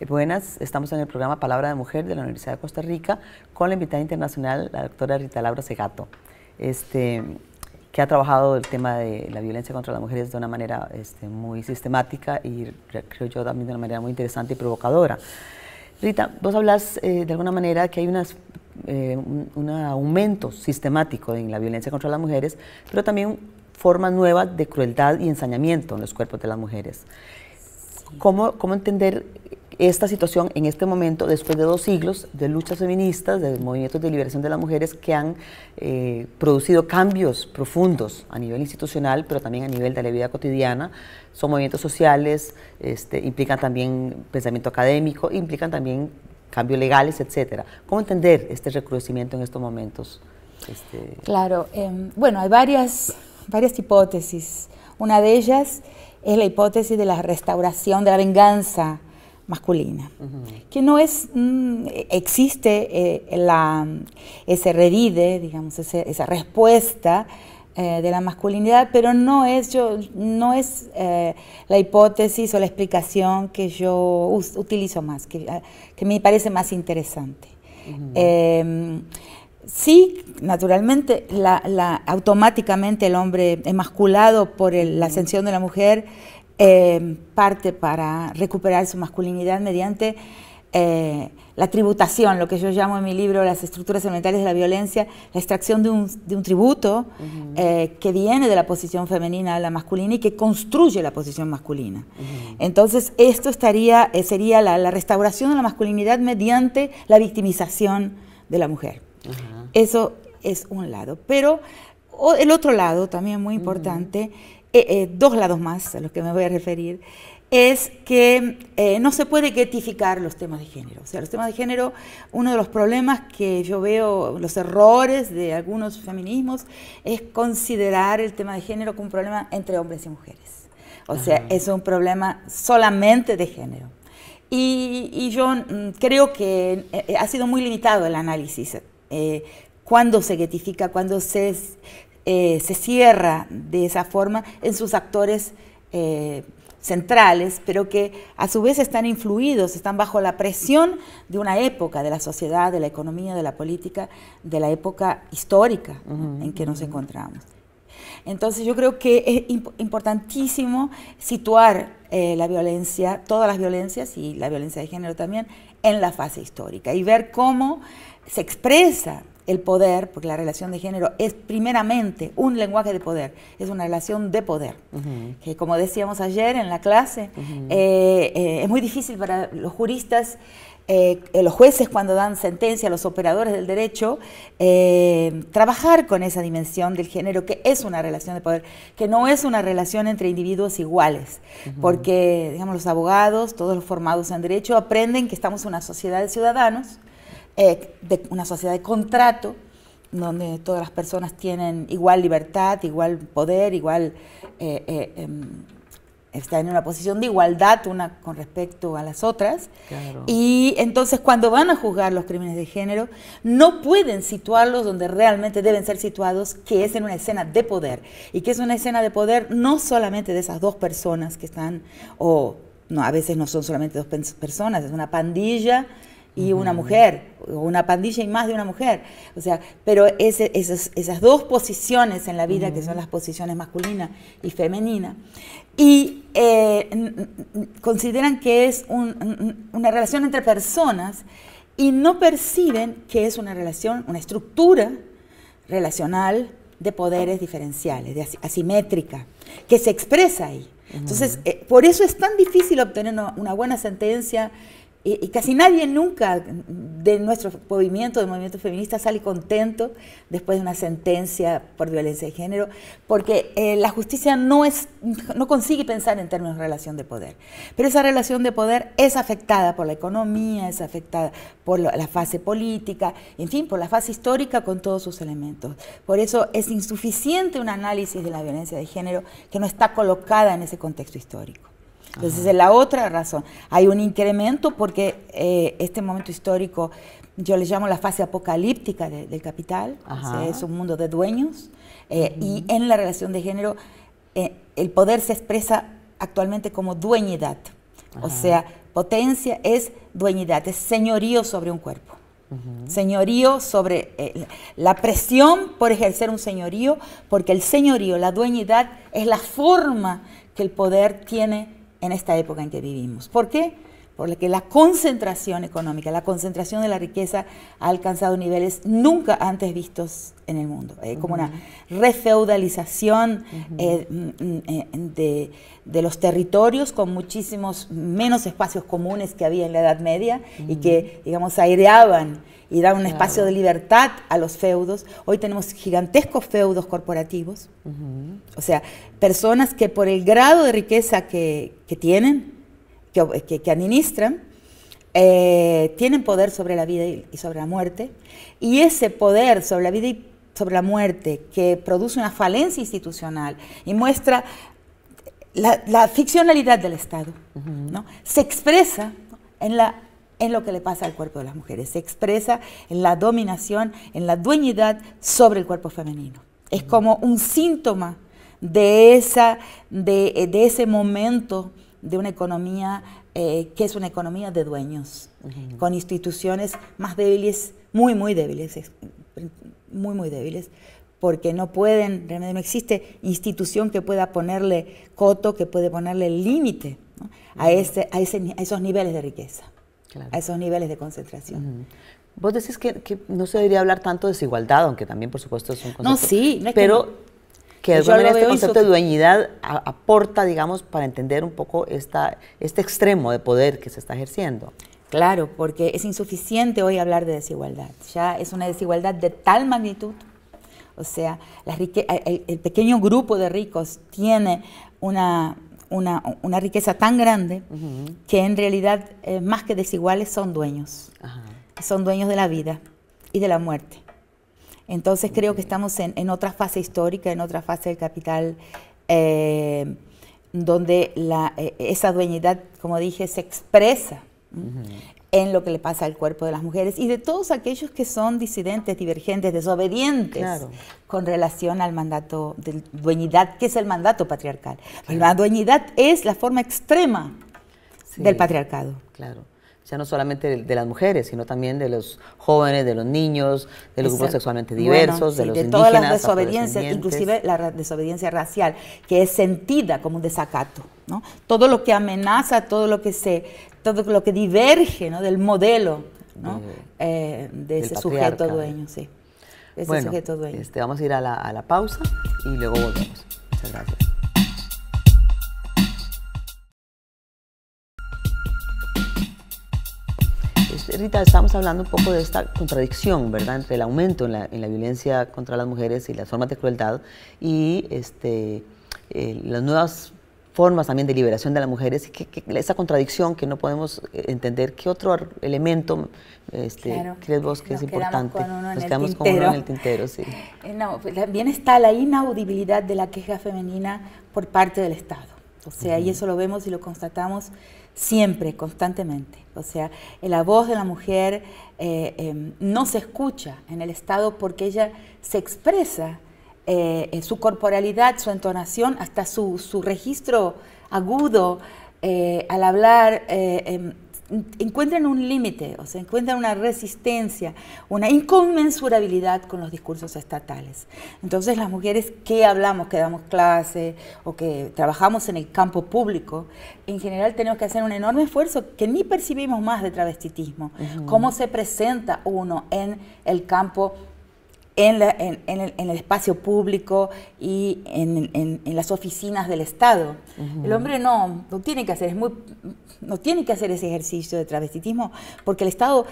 Buenas, estamos en el programa Palabra de Mujer de la Universidad de Costa Rica con la invitada internacional, la doctora Rita Laura Segato, que ha trabajado el tema de la violencia contra las mujeres de una manera muy sistemática y creo yo también de una manera muy interesante y provocadora. Rita, vos hablas de alguna manera que hay un aumento sistemático en la violencia contra las mujeres, pero también formas nuevas de crueldad y ensañamiento en los cuerpos de las mujeres. ¿Cómo entender esta situación en este momento, después de 2 siglos de luchas feministas, de movimientos de liberación de las mujeres que han producido cambios profundos a nivel institucional, pero también a nivel de la vida cotidiana? Son movimientos sociales, implican también pensamiento académico, implican también cambios legales, etcétera. ¿Cómo entender este recrudecimiento en estos momentos? Claro, bueno, hay varias hipótesis. Una de ellas es la hipótesis de la restauración, de la venganza masculina, que no es, existe ese revide, digamos, esa respuesta de la masculinidad, pero no es la hipótesis o la explicación que yo utilizo más, que me parece más interesante. Sí, naturalmente, automáticamente el hombre emasculado por la ascensión de la mujer parte para recuperar su masculinidad mediante la tributación, lo que yo llamo en mi libro las estructuras elementales de la violencia, la extracción de un tributo que viene de la posición femenina a la masculina y que construye la posición masculina. Entonces, esto sería la restauración de la masculinidad mediante la victimización de la mujer. Eso es un lado, pero el otro lado, también muy importante, 2 lados más a los que me voy a referir, es que no se puede guetificar los temas de género. O sea, los temas de género, uno de los problemas que yo veo, los errores de algunos feminismos, es considerar el tema de género como un problema entre hombres y mujeres. O sea, es un problema solamente de género. Y yo creo que ha sido muy limitado el análisis. Cuando se guetifica, cuando se cierra de esa forma en sus actores centrales, pero que a su vez están influidos, están bajo la presión de una época, de la sociedad, de la economía, de la política, de la época histórica en que nos encontramos. Entonces yo creo que es importantísimo situar la violencia, todas las violencias y la violencia de género también, en la fase histórica y ver cómo se expresa el poder, porque la relación de género es primeramente un lenguaje de poder, es una relación de poder, que como decíamos ayer en la clase, es muy difícil para los juristas, los jueces cuando dan sentencia, los operadores del derecho, trabajar con esa dimensión del género, que es una relación de poder, que no es una relación entre individuos iguales, porque digamos los abogados, todos los formados en derecho, aprenden que estamos en una sociedad de ciudadanos, de una sociedad de contrato, donde todas las personas tienen igual libertad, igual poder, igual están en una posición de igualdad una con respecto a las otras. Claro. Y entonces cuando van a juzgar los crímenes de género, no pueden situarlos donde realmente deben ser situados, que es en una escena de poder. Y que es una escena de poder no solamente de esas 2 personas que están, o no, a veces no son solamente 2 personas, es una pandilla y una mujer, o una pandilla y más de una mujer. O sea, pero esas 2 posiciones en la vida, que son las posiciones masculina y femenina, y consideran que es una relación entre personas y no perciben que es una relación, una estructura relacional de poderes diferenciales, asimétrica, que se expresa ahí. Entonces, por eso es tan difícil obtener una buena sentencia. Y casi nadie nunca de nuestro movimiento, del movimiento feminista, sale contento después de una sentencia por violencia de género, porque la justicia no consigue pensar en términos de relación de poder. Pero esa relación de poder es afectada por la economía, es afectada por la fase política, en fin, por la fase histórica con todos sus elementos. Por eso es insuficiente un análisis de la violencia de género que no está colocada en ese contexto histórico. Entonces, es la otra razón. Hay un incremento porque este momento histórico, yo le llamo la fase apocalíptica del capital, o sea, es un mundo de dueños, y en la relación de género el poder se expresa actualmente como dueñidad. O sea, potencia es dueñidad, es señorío sobre un cuerpo. Señorío sobre la presión por ejercer un señorío, porque el señorío, la dueñidad, es la forma que el poder tiene en esta época en que vivimos. ¿Por qué? Porque la concentración económica, la concentración de la riqueza ha alcanzado niveles nunca antes vistos en el mundo. Como una refeudalización de los territorios, con muchísimos menos espacios comunes que había en la Edad Media y que, digamos, aireaban y daban un espacio de libertad a los feudos. Hoy tenemos gigantescos feudos corporativos, o sea, personas que por el grado de riqueza que tienen, que administran, tienen poder sobre la vida y sobre la muerte, y ese poder sobre la vida y sobre la muerte, que produce una falencia institucional y muestra la ficcionalidad del Estado, ¿no? Se expresa en lo que le pasa al cuerpo de las mujeres, se expresa en la dominación, en la dueñidad sobre el cuerpo femenino. Es como un síntoma de ese momento de una economía que es una economía de dueños, con instituciones más débiles, muy débiles, porque no existe institución que pueda ponerle coto, que pueda ponerle límite, ¿no? a esos niveles de riqueza, a esos niveles de concentración. Vos decís que no se debería hablar tanto de desigualdad, aunque también, por supuesto, es un concepto. No, sí, no es pero que de alguna manera este concepto de dueñidad aporta, digamos, para entender un poco este extremo de poder que se está ejerciendo. Claro, porque es insuficiente hoy hablar de desigualdad. Ya es una desigualdad de tal magnitud. O sea, el pequeño grupo de ricos tiene una riqueza tan grande que en realidad, más que desiguales, son dueños. Son dueños de la vida y de la muerte. Entonces creo que estamos en otra fase histórica, en otra fase del capital, donde esa dueñidad, como dije, se expresa en lo que le pasa al cuerpo de las mujeres y de todos aquellos que son disidentes, divergentes, desobedientes con relación al mandato de dueñidad, que es el mandato patriarcal. La dueñidad es la forma extrema del patriarcado. Claro. Ya no solamente de las mujeres, sino también de los jóvenes, de los niños, de los grupos sexualmente diversos, de los indígenas, todas las desobediencias, inclusive la desobediencia racial, que es sentida como un desacato, ¿no? Todo lo que amenaza, todo lo que diverge, ¿no? del modelo, ¿no? de ese sujeto dueño, sí. Bueno, sujeto dueño. Vamos a ir a la pausa y luego volvemos. Muchas gracias. Rita, estamos hablando un poco de esta contradicción, ¿verdad?, entre el aumento en la violencia contra las mujeres y las formas de crueldad y las nuevas formas también de liberación de las mujeres, y esa contradicción que no podemos entender. ¿Qué otro elemento crees vos que es importante? Nos quedamos con uno en el tintero, sí. No, también está la inaudibilidad de la queja femenina por parte del Estado. O sea, y eso lo vemos y lo constatamos siempre, constantemente. O sea, la voz de la mujer no se escucha en el Estado porque ella se expresa, su corporalidad, su entonación, hasta su registro agudo al hablar, encuentran un límite, o sea, encuentran una resistencia, una inconmensurabilidad con los discursos estatales. Entonces las mujeres que hablamos, que damos clase o que trabajamos en el campo público, en general tenemos que hacer un enorme esfuerzo que ni percibimos más de travestitismo. Cómo se presenta uno en el campo, en el espacio público y en las oficinas del Estado. El hombre no tiene que hacer, no tiene que hacer ese ejercicio de travestitismo, porque el Estado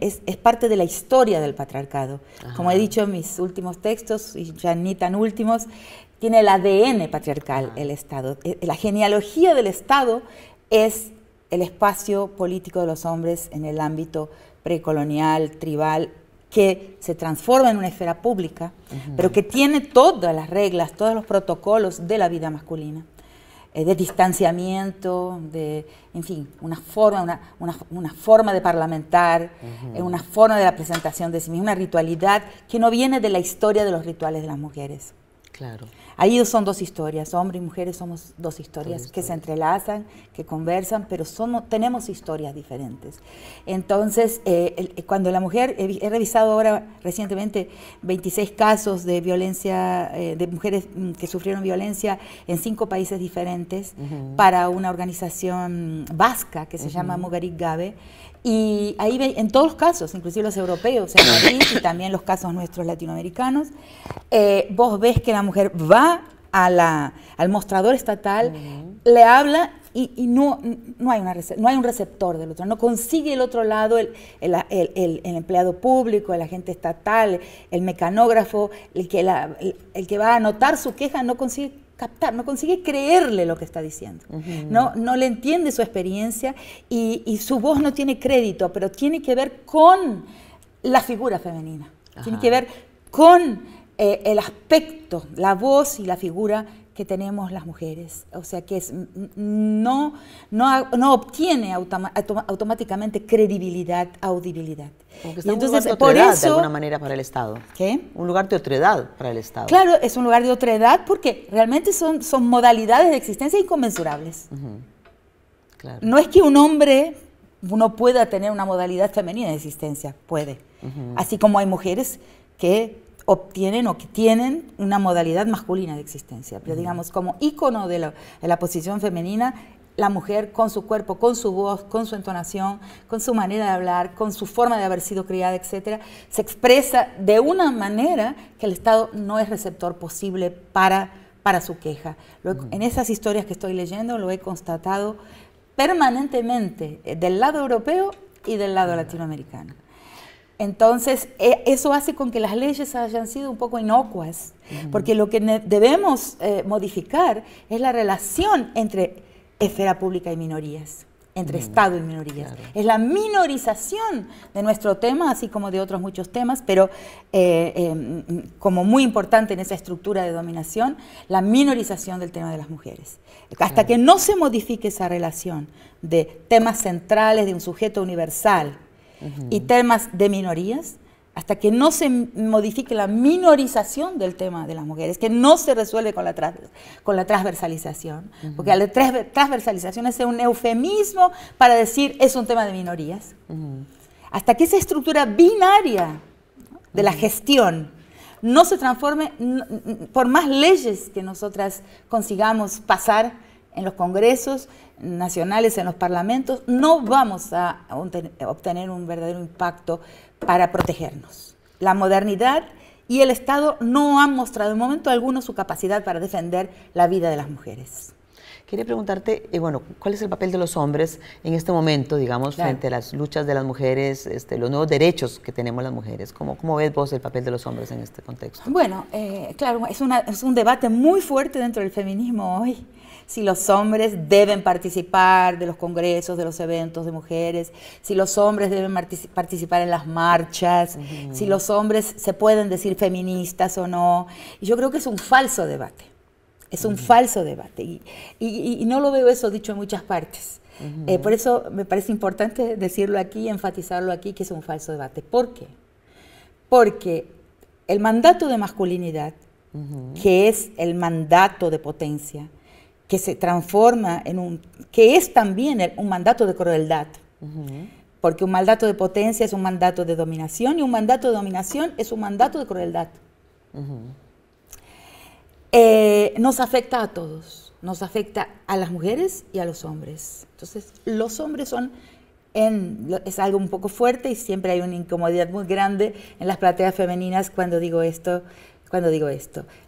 es parte de la historia del patriarcado. Como he dicho en mis últimos textos, y ya ni tan últimos, tiene el ADN patriarcal el Estado. La genealogía del Estado es el espacio político de los hombres en el ámbito precolonial, tribal, que se transforma en una esfera pública, pero que tiene todas las reglas, todos los protocolos de la vida masculina, de distanciamiento, en fin, una forma de parlamentar, una forma de la presentación de sí misma, una ritualidad que no viene de la historia de los rituales de las mujeres. Claro. Ahí son dos historias, hombre y mujeres somos dos historias que se entrelazan, que conversan, pero tenemos historias diferentes. Entonces, cuando la mujer, he revisado ahora recientemente 26 casos de violencia, de mujeres que sufrieron violencia en 5 países diferentes para una organización vasca que se llama Mugarik Gabe. Y ahí en todos los casos, inclusive los europeos, en Madrid y también los casos nuestros latinoamericanos, vos ves que la mujer va al mostrador estatal, le habla y no hay un receptor del otro, no consigue el otro lado, el empleado público, el agente estatal, el mecanógrafo, el que va a anotar su queja, no consigue captar, no consigue creerle lo que está diciendo, no le entiende su experiencia y su voz no tiene crédito, pero tiene que ver con la figura femenina, tiene que ver con el aspecto, la voz y la figura que tenemos las mujeres, o sea que no obtiene automáticamente credibilidad, audibilidad. Y entonces, por eso, de alguna manera para el Estado. ¿Qué? Un lugar de otredad para el Estado. Claro, es un lugar de otredad porque realmente son modalidades de existencia inconmensurables. Claro. No es que uno pueda tener una modalidad femenina de existencia, puede. Así como hay mujeres que obtienen o que tienen una modalidad masculina de existencia. Pero digamos, como ícono de la posición femenina, la mujer con su cuerpo, con su voz, con su entonación, con su manera de hablar, con su forma de haber sido criada, etcétera, se expresa de una manera que el Estado no es receptor posible para su queja. En esas historias que estoy leyendo lo he constatado permanentemente del lado europeo y del lado latinoamericano. Entonces, eso hace con que las leyes hayan sido un poco inocuas, porque lo que debemos modificar es la relación entre esfera pública y minorías, entre Estado y minorías. Claro. Es la minorización de nuestro tema, así como de otros muchos temas, pero como muy importante en esa estructura de dominación, la minorización del tema de las mujeres. Hasta que no se modifique esa relación de temas centrales de un sujeto universal, y temas de minorías, hasta que no se modifique la minorización del tema de las mujeres, que no se resuelve con la transversalización, porque la transversalización es un eufemismo para decir es un tema de minorías. Hasta que esa estructura binaria de la gestión no se transforme, por más leyes que nosotras consigamos pasar en los congresos nacionales, en los parlamentos, no vamos a obtener un verdadero impacto para protegernos. La modernidad y el Estado no han mostrado en momento alguno su capacidad para defender la vida de las mujeres. Quería preguntarte, bueno, ¿cuál es el papel de los hombres en este momento, digamos, frente a las luchas de las mujeres, los nuevos derechos que tenemos las mujeres? ¿Cómo ves vos el papel de los hombres en este contexto? Bueno, claro, es un debate muy fuerte dentro del feminismo hoy. Si los hombres deben participar de los congresos, de los eventos de mujeres, si los hombres deben participar en las marchas, si los hombres se pueden decir feministas o no. Y yo creo que es un falso debate. Es un falso debate y no lo veo eso dicho en muchas partes. Por eso me parece importante decirlo aquí, enfatizarlo aquí, que es un falso debate. ¿Por qué? Porque el mandato de masculinidad, que es el mandato de potencia, que se transforma que es también un mandato de crueldad, porque un mandato de potencia es un mandato de dominación y un mandato de dominación es un mandato de crueldad. Nos afecta a todos, nos afecta a las mujeres y a los hombres. Entonces, los hombres es algo un poco fuerte y siempre hay una incomodidad muy grande en las plateas femeninas cuando digo esto.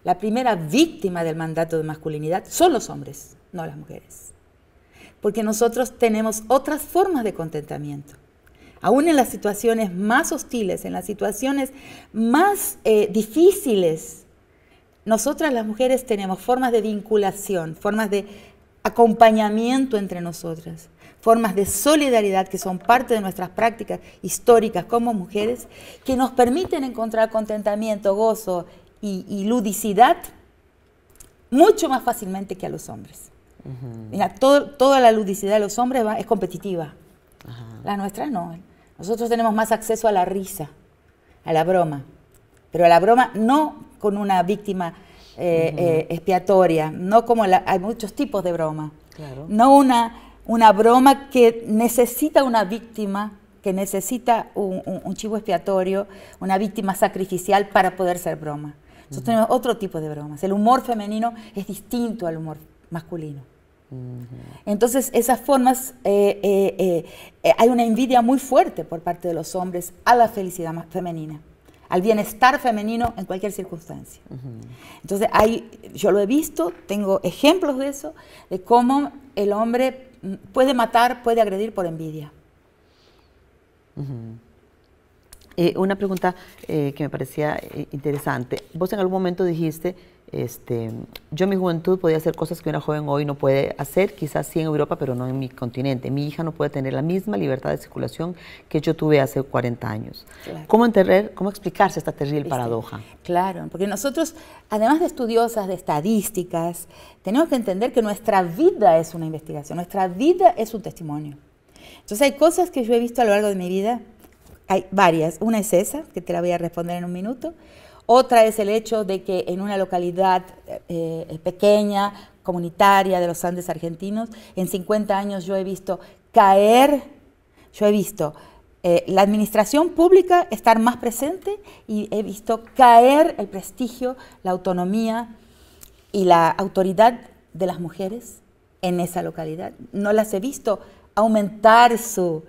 La primera víctima del mandato de masculinidad son los hombres, no las mujeres. Porque nosotros tenemos otras formas de contentamiento. Aún en las situaciones más hostiles, en las situaciones más difíciles, nosotras las mujeres tenemos formas de vinculación, formas de acompañamiento entre nosotras, formas de solidaridad que son parte de nuestras prácticas históricas como mujeres, que nos permiten encontrar contentamiento, gozo y ludicidad mucho más fácilmente que a los hombres. Mira, toda la ludicidad de los hombres es competitiva. La nuestra no. Nosotros tenemos más acceso a la risa, a la broma, pero a la broma no con una víctima expiatoria, no como hay muchos tipos de broma. Claro. No una broma que necesita una víctima, que necesita un chivo expiatorio, una víctima sacrificial para poder ser broma. Nosotros tenemos otro tipo de bromas. El humor femenino es distinto al humor masculino. Entonces, esas formas, hay una envidia muy fuerte por parte de los hombres a la felicidad femenina, al bienestar femenino en cualquier circunstancia. Entonces, yo lo he visto, tengo ejemplos de eso, de cómo el hombre puede matar, puede agredir por envidia. Una pregunta que me parecía interesante. Vos en algún momento dijiste, yo en mi juventud podía hacer cosas que una joven hoy no puede hacer, quizás sí en Europa, pero no en mi continente. Mi hija no puede tener la misma libertad de circulación que yo tuve hace 40 años. Claro. ¿Cómo explicarse esta terrible paradoja? Claro, porque nosotros, además de estudiosas de estadísticas, tenemos que entender que nuestra vida es una investigación, nuestra vida es un testimonio. Entonces hay cosas que yo he visto a lo largo de mi vida, hay varias. Una es esa, que te la voy a responder en un minuto. Otra es el hecho de que en una localidad pequeña, comunitaria de los Andes argentinos, en 50 años yo he visto caer, la administración pública estar más presente y he visto caer el prestigio, la autonomía y la autoridad de las mujeres en esa localidad. No las he visto aumentar su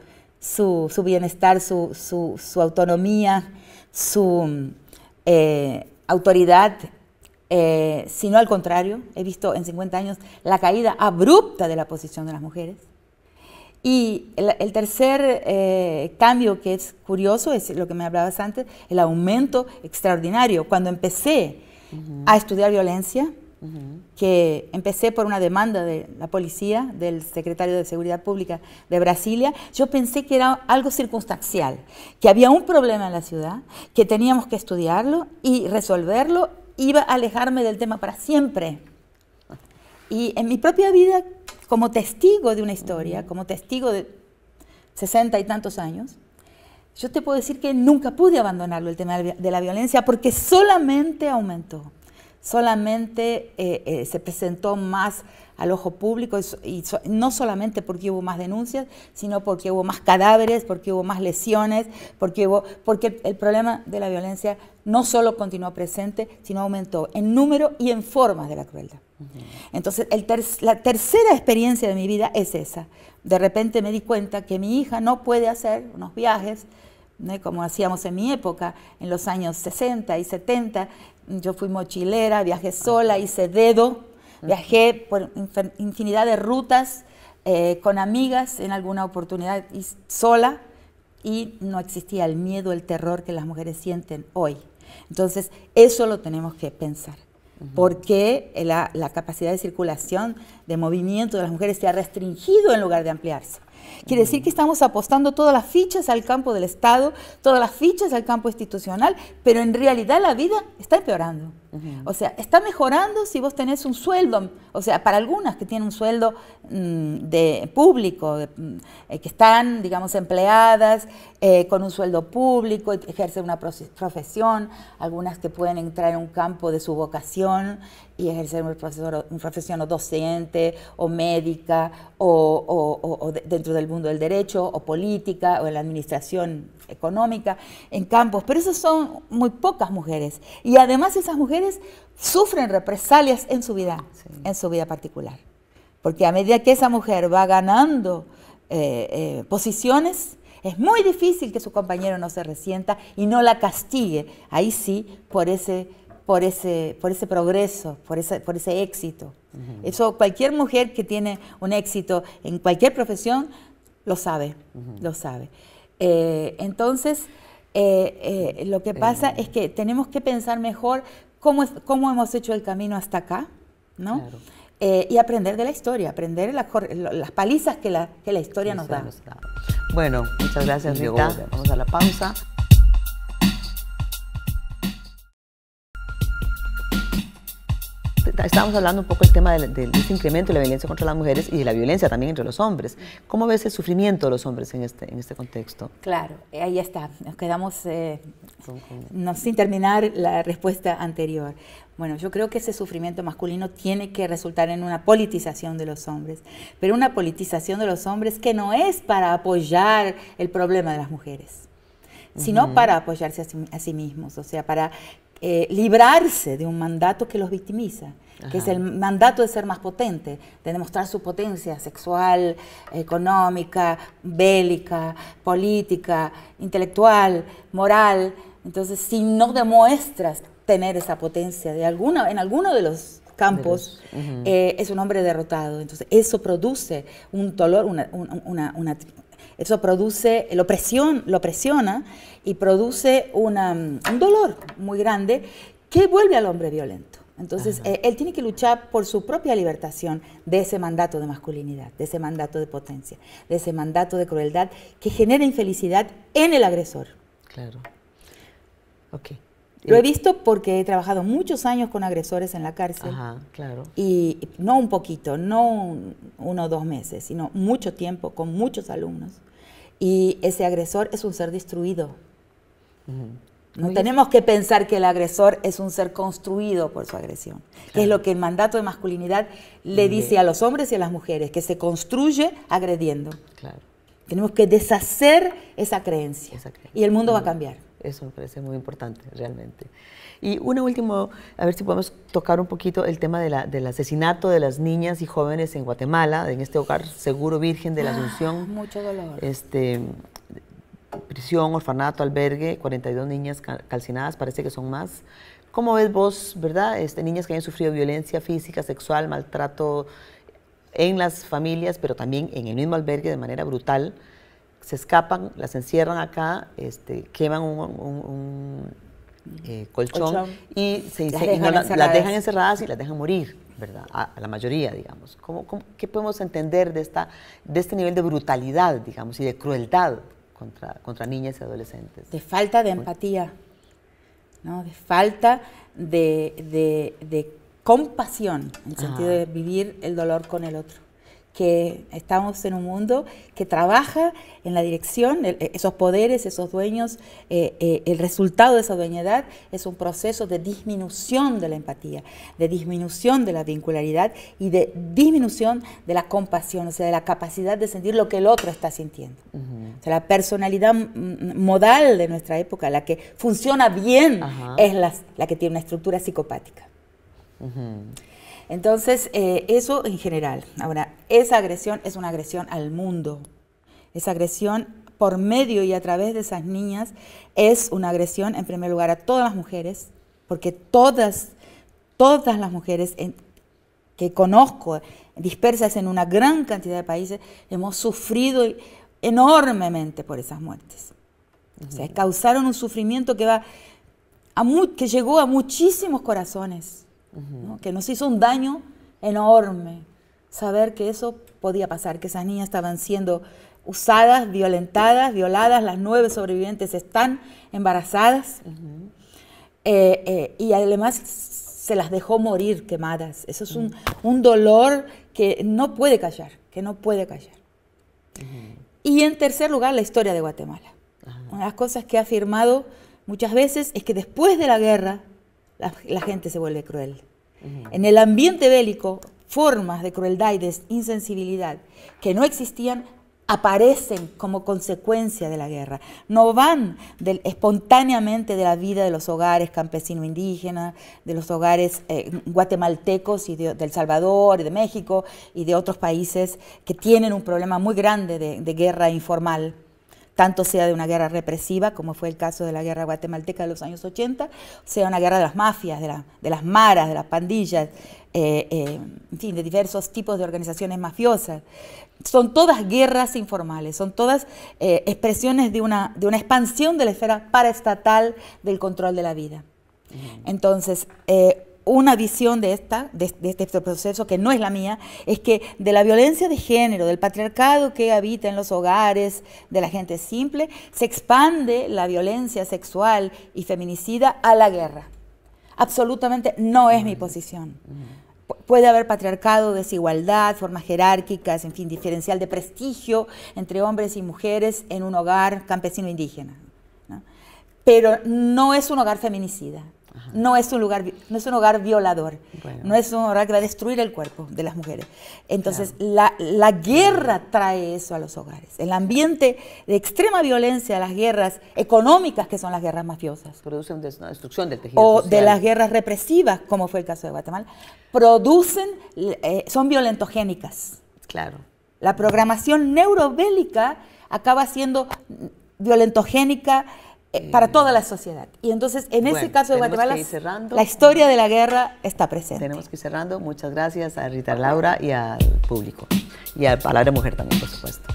bienestar, su autonomía, su autoridad, sino al contrario. He visto en 50 años la caída abrupta de la posición de las mujeres. Y el tercer cambio que es curioso es lo que me hablabas antes, el aumento extraordinario. Cuando empecé a estudiar violencia, que empecé por una demanda de la policía, del secretario de Seguridad Pública de Brasilia, yo pensé que era algo circunstancial, que había un problema en la ciudad, que teníamos que estudiarlo y resolverlo, iba a alejarme del tema para siempre. Y en mi propia vida, como testigo de una historia, como testigo de 60 y tantos años, yo te puedo decir que nunca pude abandonarlo, el tema de la violencia, porque solamente aumentó. Solamente se presentó más al ojo público y no solamente porque hubo más denuncias, sino porque hubo más cadáveres, porque hubo más lesiones, porque el problema de la violencia no solo continuó presente, sino aumentó en número y en formas de la crueldad. Entonces, la tercera experiencia de mi vida es esa. De repente me di cuenta que mi hija no puede hacer unos viajes, ¿no?, como hacíamos en mi época, en los años 60 y 70, yo fui mochilera, viajé sola, hice dedo, viajé por infinidad de rutas con amigas en alguna oportunidad y sola, y no existía el miedo, el terror que las mujeres sienten hoy. Entonces, eso lo tenemos que pensar. Porque la capacidad de circulación, de movimiento de las mujeres se ha restringido en lugar de ampliarse. Quiere decir que estamos apostando todas las fichas al campo del Estado, todas las fichas al campo institucional, pero en realidad la vida está empeorando. O sea, está mejorando si vos tenés un sueldo, o sea, para algunas que tienen un sueldo de público, que están, digamos, empleadas con un sueldo público, ejercen una profesión, algunas que pueden entrar en un campo de su vocación y ejercer una profesión o docente, o médica, o dentro del mundo del derecho, o política, o en la administración económica, en campos, pero esas son muy pocas mujeres. Y además esas mujeres sufren represalias en su vida, en su vida particular. Porque a medida que esa mujer va ganando posiciones, es muy difícil que su compañero no se resienta y no la castigue, ahí sí, por ese progreso, por ese éxito. Eso cualquier mujer que tiene un éxito en cualquier profesión lo sabe, lo sabe. Entonces, lo que pasa es que tenemos que pensar mejor cómo hemos hecho el camino hasta acá, ¿no? Claro. Y aprender de la historia, aprender las palizas que la historia nos da. Bueno, muchas gracias, Rita. Vamos a la pausa. estábamos hablando un poco del tema de este incremento de la violencia contra las mujeres y de la violencia también entre los hombres. ¿Cómo ves el sufrimiento de los hombres en este contexto? Claro, ahí está. Nos quedamos sin terminar la respuesta anterior. Bueno, yo creo que ese sufrimiento masculino tiene que resultar en una politización de los hombres, pero una politización de los hombres que no es para apoyar el problema de las mujeres, sino para apoyarse a sí mismos, o sea, para librarse de un mandato que los victimiza, que es el mandato de ser más potente, de demostrar su potencia sexual, económica, bélica, política, intelectual, moral. Entonces, si no demuestras tener esa potencia en alguno de los campos, es un hombre derrotado. Entonces, eso produce un dolor, eso produce, lo presiona y produce un dolor muy grande que vuelve al hombre violento. Entonces, él tiene que luchar por su propia libertación de ese mandato de masculinidad, de ese mandato de potencia, de ese mandato de crueldad que genera infelicidad en el agresor. Claro. Ok. Lo he visto porque he trabajado muchos años con agresores en la cárcel. Claro. Y no un poquito, no 1 o 2 meses, sino mucho tiempo con muchos alumnos. Y ese agresor es un ser destruido. No tenemos que pensar que el agresor es un ser construido por su agresión, que es lo que el mandato de masculinidad le dice a los hombres y a las mujeres, que se construye agrediendo. Claro. Tenemos que deshacer esa creencia y el mundo va a cambiar. Eso me parece muy importante, realmente. Y una última, a ver si podemos tocar un poquito el tema del asesinato de las niñas y jóvenes en Guatemala, en este hogar seguro virgen de la Asunción. Mucho dolor. Prisión, orfanato, albergue, 42 niñas calcinadas, parece que son más. ¿Cómo ves vos, verdad? Niñas que hayan sufrido violencia física, sexual, maltrato en las familias, pero también en el mismo albergue de manera brutal. Se escapan, las encierran acá, queman un colchón y las dejan encerradas y las dejan morir, ¿verdad? A la mayoría, digamos. ¿Qué podemos entender de este nivel de brutalidad, digamos, y de crueldad contra niñas y adolescentes? De falta de empatía, ¿no? De falta de compasión, en el sentido de vivir el dolor con el otro. Que estamos en un mundo que trabaja en la dirección, esos poderes, esos dueños, el resultado de esa dueñedad es un proceso de disminución de la empatía, de disminución de la vincularidad y de disminución de la compasión, o sea, de la capacidad de sentir lo que el otro está sintiendo. O sea, la personalidad modal de nuestra época, la que funciona bien, es la que tiene una estructura psicopática. Entonces, eso en general. Ahora, esa agresión es una agresión al mundo. Esa agresión por medio y a través de esas niñas es una agresión, en primer lugar, a todas las mujeres, porque todas las mujeres que conozco, dispersas en una gran cantidad de países, hemos sufrido enormemente por esas muertes. O sea, causaron un sufrimiento que llegó a muchísimos corazones. ¿No? Que nos hizo un daño enorme saber que eso podía pasar, que esas niñas estaban siendo usadas, violentadas, violadas, las 9 sobrevivientes están embarazadas y además se las dejó morir quemadas. Eso es un dolor que no puede callar, Y en tercer lugar, la historia de Guatemala. Una de las cosas que he afirmado muchas veces es que después de la guerra, la gente se vuelve cruel. En el ambiente bélico, formas de crueldad y de insensibilidad que no existían aparecen como consecuencia de la guerra. No van espontáneamente de la vida de los hogares campesino-indígenas, de los hogares guatemaltecos y de El Salvador y de México y de otros países que tienen un problema muy grande de guerra informal. Tanto sea de una guerra represiva, como fue el caso de la guerra guatemalteca de los años 80, sea una guerra de las mafias, de las maras, de las pandillas, en fin, de diversos tipos de organizaciones mafiosas. Son todas guerras informales, son todas expresiones de una expansión de la esfera paraestatal del control de la vida. Entonces, una visión de este proceso, que no es la mía, es que de la violencia de género, del patriarcado que habita en los hogares de la gente simple, se expande la violencia sexual y feminicida a la guerra. Absolutamente no es mi posición. puede haber patriarcado, desigualdad, formas jerárquicas, en fin, diferencial de prestigio entre hombres y mujeres en un hogar campesino indígena, ¿no? Pero no es un hogar feminicida. Ajá. No es un hogar violador, bueno. No es un hogar que va a destruir el cuerpo de las mujeres. Entonces, claro, la guerra trae eso a los hogares. El ambiente de extrema violencia, las guerras económicas, que son las guerras mafiosas. Producen una destrucción del tejido o social. De las guerras represivas, como fue el caso de Guatemala, son violentogénicas. Claro. La programación neurobélica acaba siendo violentogénica para toda la sociedad. Y entonces, en ese caso de Guatemala, la historia de la guerra está presente. Tenemos que ir cerrando. Muchas gracias a Rita Laura y al público. Y a Palabra de Mujer también, por supuesto.